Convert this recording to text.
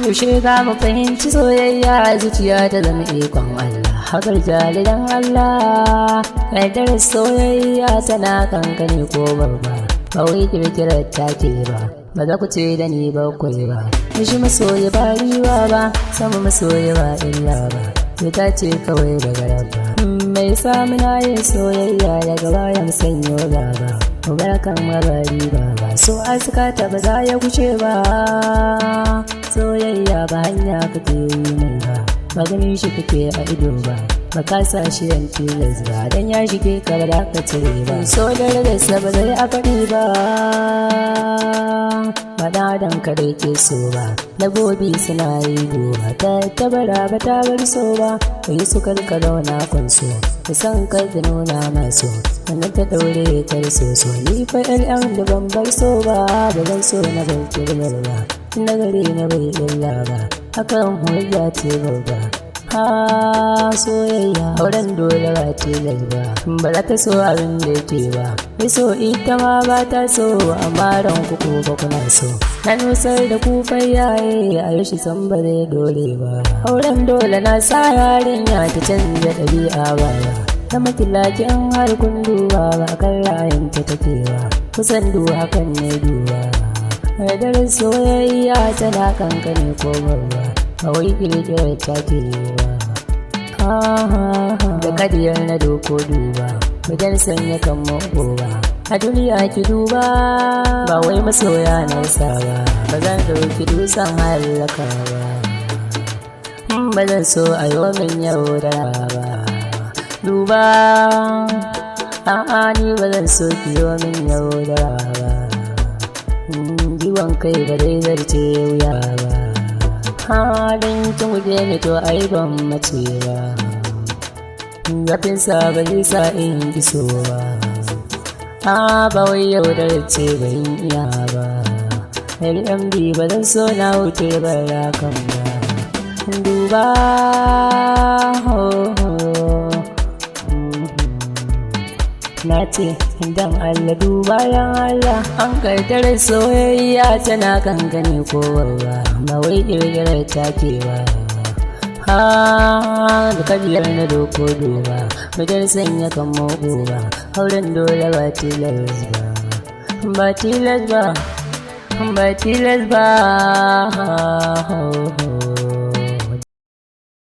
yaushe za mu fahimci soyayya zuciya ta zama ikon Allah hakar jalilan Allah kaidar soyayya tana kankane ko babba ba wai kirkirar take ba za ku ce da ni bakwai ba shi masoyi ba riwa ba sama masoyi ba illa ba ta ce kawai daga rabba mai samuna yin soyayya daga bayan sanyo gaba mubarkan mabari ba so aska ta ba za ya wuce ba soyayya ba hanya kake yi mai ba ganin shi kake a ido ba ka sa shi yan tilas ba dan ya shige ka ba da ka cire ba so da rasa ba zai a faɗi ba dan kare ke so ba dabobi suna yi duba ta tabara ba ta bar so ba kai su karkaro na kwanso ka san kai da nuna maso sannan ta daure kar so ni fa LM da ban bar so ba zan so na bar kirmar ba na gare na bai illa ba hakan hujja ce babba soyayya auren dole ba tilas ba za ta so abin da yake ba mai so ita ma ba ta so amma ran kuku ba kuna so na nusar da kufai yaye a yi shi san ba zai dole ba auren dole na sa yarinya ta canza ɗabi'a baya ta makilakin har kun duba ba kan ra'ayinta take ba kusan hakan ne duba hadar soyayya tana kankane ko babba a wai kirkirar take ba da kadiyar na doko duba wajen sanya kan magoba a duniya ki duba ba wai masoya na sa ba zan ɗauki dusan halaka ba zan so a yi min yau da ba duba ni ba zan so ki yi min yau da ba jiwon kai ba dai zarce wuya ba halin kin guje ni to ai ban mace ba zafin sa ba zai sa in iso ba ba wai yau da ce ban iya ba LMD ba zan so na wuce bara kan ba duba na ce dan Allah duba yan Allah an kaddara soyayya tana kankane ko ba wai kirkirar take ba da kabiyar na doko duba mujar sanya kan mako ba auren dole ba tilas ba tilas ba